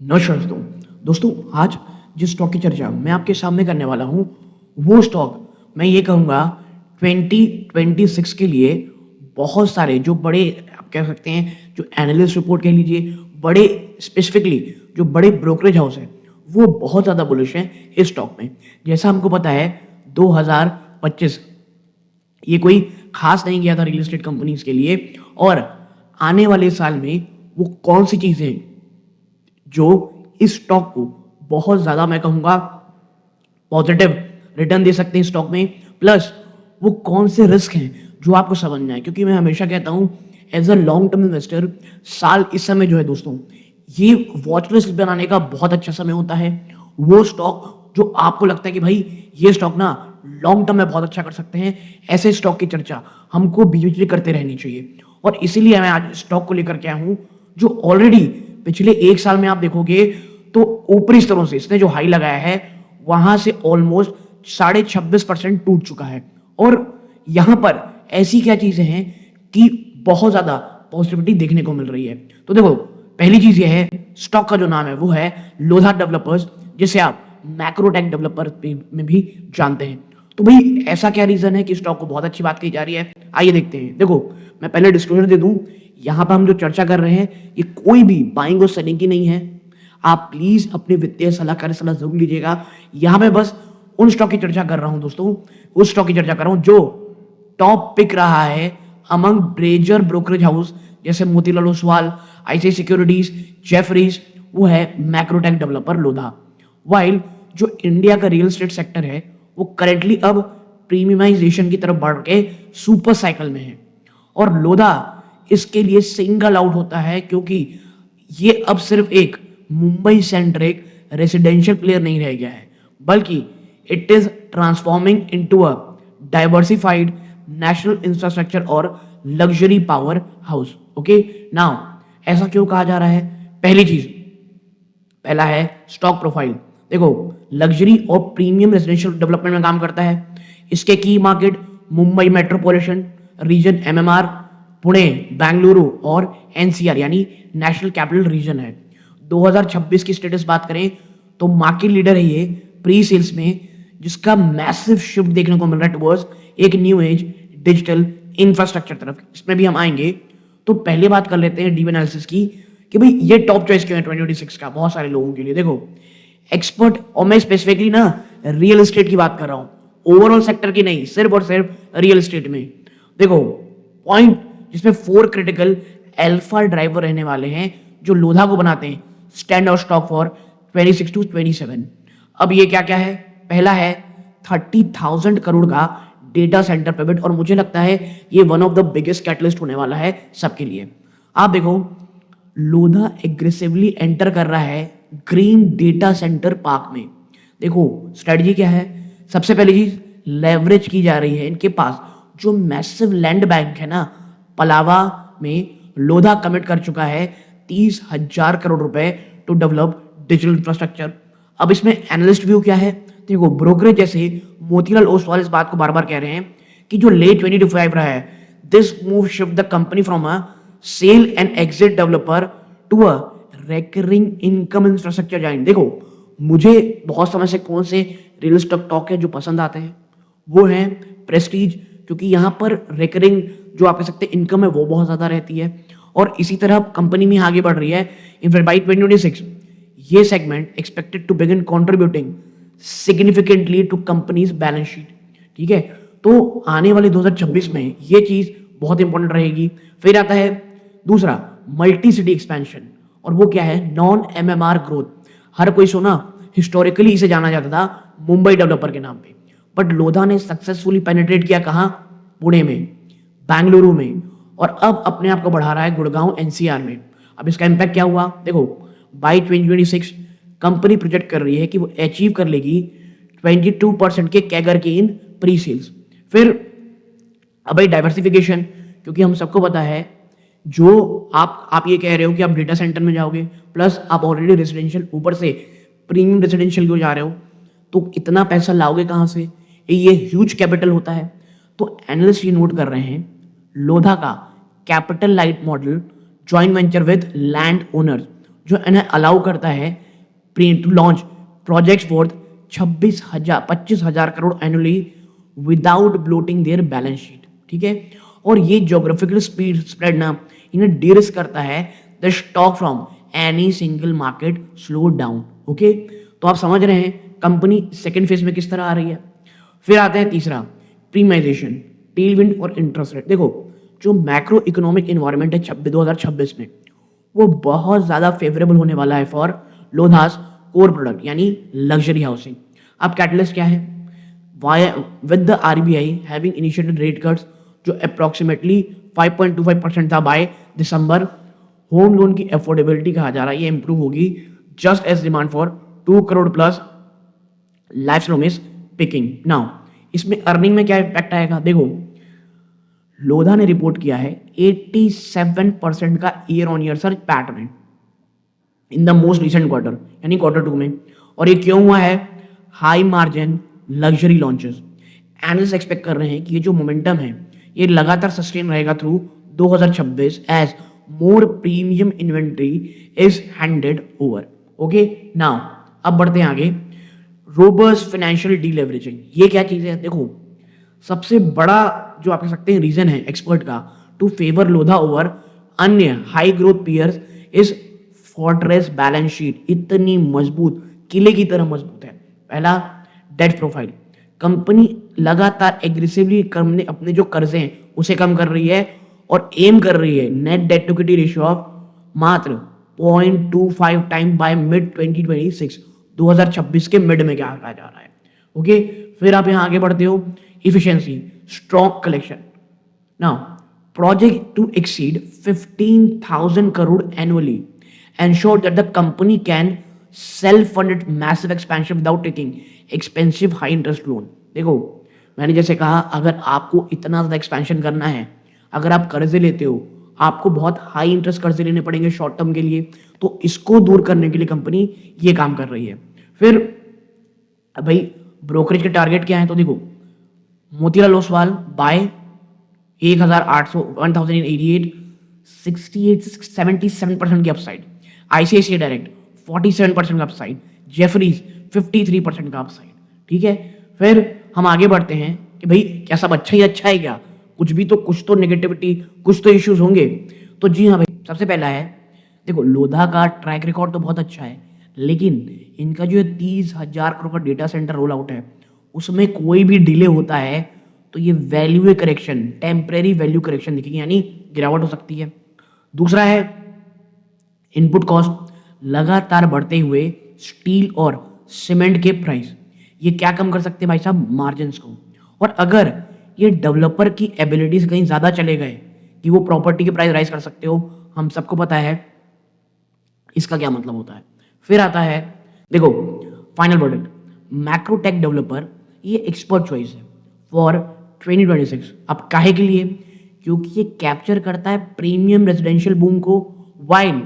नमस्कार दोस्तों आज जिस स्टॉक की चर्चा मैं आपके सामने करने वाला हूँ वो स्टॉक मैं ये कहूँगा 2026 के लिए बहुत सारे जो बड़े आप कह सकते हैं जो एनालिस्ट रिपोर्ट कह लीजिए बड़े स्पेसिफिकली जो बड़े ब्रोकरेज हाउस है वो बहुत ज़्यादा बुलिश हैं इस स्टॉक में। जैसा हमको पता है 2025 ये कोई खास नहीं गया था रियल एस्टेट कंपनीज के लिए और आने वाले साल में वो कौन सी चीज़ें जो इस स्टॉक को बहुत ज़्यादा मैं कहूँगा पॉजिटिव रिटर्न दे सकते हैं स्टॉक में, प्लस वो कौन से रिस्क हैं जो आपको समझना है। क्योंकि मैं हमेशा कहता हूँ as a long term investor साल इस समय जो है दोस्तों ये वॉच लिस्ट बनाने का बहुत अच्छा समय होता है। वो स्टॉक जो आपको लगता है कि भाई ये स्टॉक ना लॉन्ग टर्म में बहुत अच्छा कर सकते हैं, ऐसे स्टॉक की चर्चा हमको बीच बीच में करते रहनी चाहिए। और इसीलिए मैं आज स्टॉक को लेकर के आया हूँ जो ऑलरेडी पिछले एक साल में आप देखोगे तो ऊपरी स्तरों से इसने जो हाई लगाया है वहां से ऑलमोस्ट 26.5% टूट चुका है। और यहां पर ऐसी क्या चीजें हैं कि बहुत ज्यादा पॉजिटिविटी देखने को मिल रही है। तो देखो पहली चीज ये है स्टॉक का जो नाम है वो है लोधा डेवलपर्स, जिसे आप मैक्रोटेक डेवलपर में भी जानते हैं। तो भाई ऐसा क्या रीजन है कि स्टॉक को बहुत अच्छी बात की जा रही है, आइए देखते हैं। देखो मैं पहले डिस्क्लोजर दे दूं, यहाँ पर हम जो चर्चा कर रहे हैं ये कोई भी बाइंग और सेलिंग की नहीं है। आप प्लीज अपने वित्तीय सलाहकार सलाह जरूर लीजिएगा। यहाँ पे बस उन स्टॉक की चर्चा कर रहा हूँ दोस्तों, उस स्टॉक की चर्चा कर रहा हूँ जो टॉप पिक रहा है अमंग ब्रेजर ब्रोकरेज हाउस जैसे Motilal Oswal, ICI securities, Jefferies, वो है मैक्रोटेक डेवलपर लोधा। वाइल जो इंडिया का रियल एस्टेट सेक्टर है वो करेंटली अब प्रीमियमाइजेशन की तरफ बढ़ के सुपर साइकिल में है और लोधा इसके लिए सिंगल आउट होता है क्योंकि ये अब सिर्फ एक मुंबई सेंट्रिक रेसिडेंशियल प्लेयर नहीं रह गया है, बल्कि it is transforming into a diversified national infrastructure और luxury powerhouse. Okay now ऐसा क्यों कहा जा रहा है? पहली चीज, पहला है स्टॉक प्रोफाइल। देखो लग्जरी और प्रीमियम रेजिडेंशियल डेवलपमेंट में काम करता है। इसके की market Mumbai metropolitan region MMR, Pune, Bengaluru और एनसीआर यानी नेशनल कैपिटल रीजन है। 2026 की स्टेटस बात करें तो मार्केट लीडर है ये प्री सेल्स में, जिसका मैसिव शिफ्ट देखने को मिल रहा है टुवर्ड्स एक न्यू एज डिजिटल इंफ्रास्ट्रक्चर तरफ। इसमें भी हम आएंगे। तो पहले बात कर लेते हैं डीप एनालिसिस की कि भाई ये टॉप चॉइस क्यों है 2026 का बहुत सारे लोगों के लिए। देखो एक्सपर्ट, और मैं स्पेसिफिकली ना रियल एस्टेट की बात कर रहा हूँ, ओवरऑल सेक्टर की नहीं, सिर्फ और सिर्फ रियल एस्टेट में। देखो पॉइंट जिसमें 4 क्रिटिकल अल्फा ड्राइवर रहने वाले हैं जो लोधा को बनाते हैं stand out stock for 26 to 27। अब ये क्या क्या है? पहला है 30,000 करोड़ का डेटा सेंटर पिवट, और मुझे लगता है ये one of the biggest catalyst होने वाला है सबके लिए। आप देखो लोधा एग्रेसिवली एंटर कर रहा है ग्रीन डेटा सेंटर पार्क में। देखो स्ट्रेटजी क्या है? सबसे पहली चीज लेवरेज की जा रही है इनके पास जो मैसिव लैंड बैंक है ना पलावा में। लोधा कमिट कर चुका है 30,000 करोड़ रुपए टू डेवलप डिजिटल इंफ्रास्ट्रक्चर। अब इसमें एनालिस्ट व्यू क्या है? देखो ब्रोकरेज जैसे मोतीलाल ओसवाल इस बात को बार बार कह रहे हैं कि जो लेट 2025 रहा है, this move shift the company from a sale and exit developer to a recurring income infrastructure giant. देखो मुझे बहुत समय से कौन से रियल एस्टेट स्टॉक है जो पसंद आते हैं, वो है प्रेस्टीज, क्योंकि यहाँ पर रेकरिंग जो आप कह सकते हैं इनकम है वो बहुत ज्यादा रहती है और इसी तरह कंपनी में आगे बढ़ रही है। इनफैक्ट बाई 2026 ये segment expected to begin contributing significantly to company's balance sheet. ठीक है, तो आने वाले 2026 में ये चीज बहुत इंपॉर्टेंट रहेगी। फिर आता है दूसरा मल्टी सिटी एक्सपेंशन, और वो क्या है? Non MMR growth. हर कोई सुना हिस्टोरिकली इसे जाना जाता था मुंबई डेवलपर के नाम पे, बट लोधा ने सक्सेसफुली पेनिट्रेट किया कहाँ? पुणे में, बेंगलुरु में, और अब अपने आप को बढ़ा रहा है गुड़गांव एनसीआर में। अब इसका इम्पैक्ट क्या हुआ? देखो बाई 2026 कंपनी प्रोजेक्ट कर रही है कि वो अचीव कर लेगी 22% के कैगर के इन प्री सेल्स। फिर अब भाई डाइवर्सिफिकेशन, क्योंकि हम सबको पता है जो आप ये कह रहे हो कि आप डेटा सेंटर में जाओगे प्लस आप ऑलरेडी रेजिडेंशियल ऊपर से प्रीमियम रेजिडेंशियल को जा रहे हो, तो इतना पैसा लाओगे कहाँ से? ये ह्यूज कैपिटल होता है। तो एनालिस्ट ये नोट कर रहे हैं लोधा का capital light model joint venture with land owners जो इन्हें अलाउ करता है to launch projects worth 25,000 crore annually without bloating their balance sheet, ठीक है। और ये ज्योग्राफिकल स्पीड स्प्रेड ना इन्हें डिरिस्क करता है the stock from any single market slow down, okay. तो आप समझ रहे हैं कंपनी सेकंड फेज में किस तरह आ रही है। फिर आता है तीसरा, प्रीमाइजेशन, टेलविंड और इंटरेस्ट रेट। देखो जो मैक्रो इकोनॉमिक इन्वायरमेंट है 2026 में वो बहुत ज़्यादा फेवरेबल होने वाला है फॉर लोधास कोर प्रोडक्ट यानी लग्जरी हाउसिंग। अब कैटलिस्ट क्या है, with the RBI having initiated rate cuts जो अप्रॉक्सीमेटली 5.25% था बाय दिसंबर, होम लोन की अफोर्डेबिलिटी कहा जा रहा है ये इंप्रूव होगी just as demand for 2 crore plus life loan is picking now. इसमें अर्निंग में क्या इम्पैक्ट आएगा, देखो लोधा ने रिपोर्ट किया है 87% का year on year search pattern in the most recent quarter यानी Q2 में। और ये क्यों हुआ है, high margin luxury launches. Analyst expect कर रहे हैं कि ये जो मोमेंटम है ये लगातार सस्टेन रहेगा through 2026 as more premium inventory is handed over, okay. Now अब बढ़ते हैं आगे, रोबस्ट फाइनेंशियल डीलेवरेजिंग। ये क्या चीज़ है, देखो सबसे बड़ा जो आप कह सकते हैं रीजन है एक्सपर्ट का टू फेवर लोधा ओवर अन्य high growth peers is fortress balance sheet. इतनी मजबूत, किले की तरह मजबूत है। पहला, डेट प्रोफाइल, कंपनी लगातार एग्रेसिवली अपने जो कर्जे हैं उसे कम कर रही है और एम कर रही है net debt to equity ratio of मात्र 0.25 टाइम बाय मिड 2026, 2026 के मिड में क्या कहा जा रहा है, ओके। फिर आप यहाँ आगे बढ़ते हो, efficiency, strong collection. Now project to exceed 15,000 crore annually ensure that the company can self-fund its massive expansion without taking expensive high interest loan। देखो मैंने जैसे कहा अगर आपको इतना ज़्यादा एक्सपेंशन करना है, अगर आप कर्जे लेते हो, आपको बहुत हाई इंटरेस्ट कर्जे लेने पड़ेंगे शॉर्ट टर्म के लिए, तो इसको दूर करने के लिए कंपनी ये काम कर रही है। फिर भाई ब्रोकरेज के टारगेट क्या है, तो देखो मोतीलाल ओसवाल बाय 1888 77% की अपसाइड, आईसीआईसीआई डायरेक्ट 47% का अपसाइड, जेफरीज 53% का अपसाइड, ठीक है। फिर हम आगे बढ़ते हैं कि भाई क्या सब अच्छा ही अच्छा है क्या, कुछ तो नेगेटिविटी, कुछ तो इश्यूज होंगे। तो जी हाँ भाई, सबसे पहला है देखो लोधा का ट्रैक रिकॉर्ड तो बहुत अच्छा है, लेकिन इनका जो 30,000 करोड़ का डेटा सेंटर रोल आउट है उसमें कोई भी डिले होता है तो ये value correction, temporary value correction दिखेगी यानी गिरावट हो सकती है। दूसरा है इनपुट कॉस्ट, लगातार बढ़ते हुए स्टील और सीमेंट के प्राइस, ये क्या कम कर सकते हैं भाई साहब, मार्जिन्स को। और अगर ये डेवलपर की एबिलिटी से कहीं ज़्यादा चले गए कि वो प्रॉपर्टी के प्राइस राइज कर सकते हो, हम सबको पता है इसका क्या मतलब होता है। फिर आता है देखो फाइनल प्रोडक्ट, मैक्रोटेक डेवलपर, ये एक्सपर्ट चॉइस है फॉर 2026। अब काहे के लिए, क्योंकि ये कैप्चर करता है प्रीमियम रेजिडेंशियल बूम को वाइल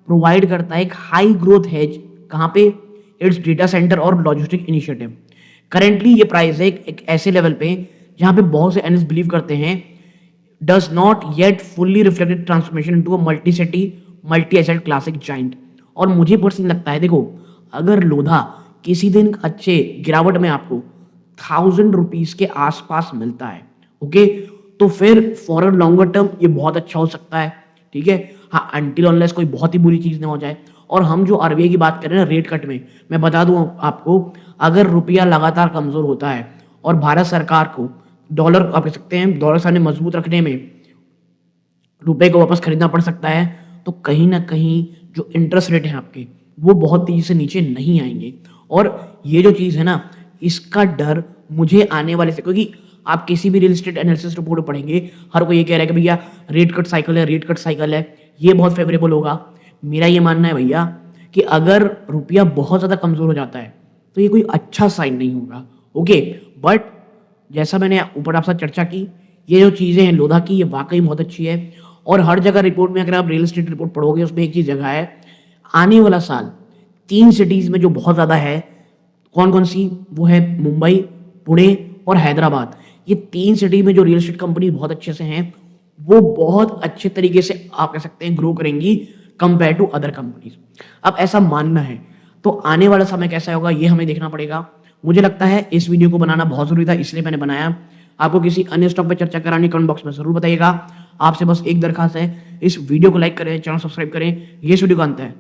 प्रोवाइड करता है एक हाई ग्रोथ हेज, कहाँ पे, इट्स डेटा सेंटर और लॉजिस्टिक इनिशिएटिव। करेंटली ये प्राइस है एक ऐसे लेवल पे जहाँ पे बहुत से एनालिस्ट बिलीव करते हैं does not yet fully reflected transformation into a multi city multi asset classic giant. और मुझे पर्सनली लगता है देखो अगर लोधा किसी दिन अच्छे गिरावट में आपको 1,000 रुपीज के आसपास मिलता है, ओके, तो फिर फॉर अ लॉन्गर टर्म ये बहुत अच्छा हो सकता है, ठीक है। हाँ, अनटिल अनलेस कोई बहुत ही बुरी चीज़ ना हो जाए। और हम जो आरबीआई की बात कर रहे हैं रेट कट में, मैं बता दूं आपको, अगर रुपया लगातार कमज़ोर होता है और भारत सरकार को डॉलर, आप कह सकते हैं डॉलर सामने मजबूत रखने में रुपए को वापस खरीदना पड़ सकता है, तो कहीं ना कहीं जो इंटरेस्ट रेट है आपके वो बहुत तेज़ी से नीचे नहीं आएंगे। और ये जो चीज़ है ना, इसका डर मुझे आने वाले से, क्योंकि आप किसी भी रियल एस्टेट एनालिसिस रिपोर्ट पढ़ेंगे हर कोई ये कह रहा है कि भैया रेट कट साइकिल है, रेट कट साइकिल है, ये बहुत फेवरेबल होगा। मेरा ये मानना है भैया कि अगर रुपया बहुत ज़्यादा कमज़ोर हो जाता है तो ये कोई अच्छा साइन नहीं होगा, ओके। बट जैसा मैंने ऊपर आपसे चर्चा की, ये जो चीज़ें हैं लोधा की, ये वाकई बहुत अच्छी है। और हर जगह रिपोर्ट में अगर आप रियल एस्टेट रिपोर्ट पढ़ोगे उसमें एक चीज़ जगह है, आने वाला साल 3 सिटीज़ में जो बहुत ज़्यादा है, कौन कौन सी, वो है मुंबई, पुणे और हैदराबाद। ये 3 सिटी में जो रियल एस्टेट कंपनी बहुत अच्छे से हैं वो बहुत अच्छे तरीके से आप कह सकते हैं ग्रो करेंगी कंपेयर टू अदर कंपनीज। अब ऐसा मानना है तो आने वाला समय कैसा होगा ये हमें देखना पड़ेगा। मुझे लगता है इस वीडियो को बनाना बहुत जरूरी था, इसलिए मैंने बनाया। आपको किसी अन्य स्टॉक पे चर्चा करानी कमेंट बॉक्स में जरूर बताइएगा। आपसे बस एक दरखास्त है, इस वीडियो को लाइक करें, चैनल सब्सक्राइब करें। ये इस वीडियो का अंत है।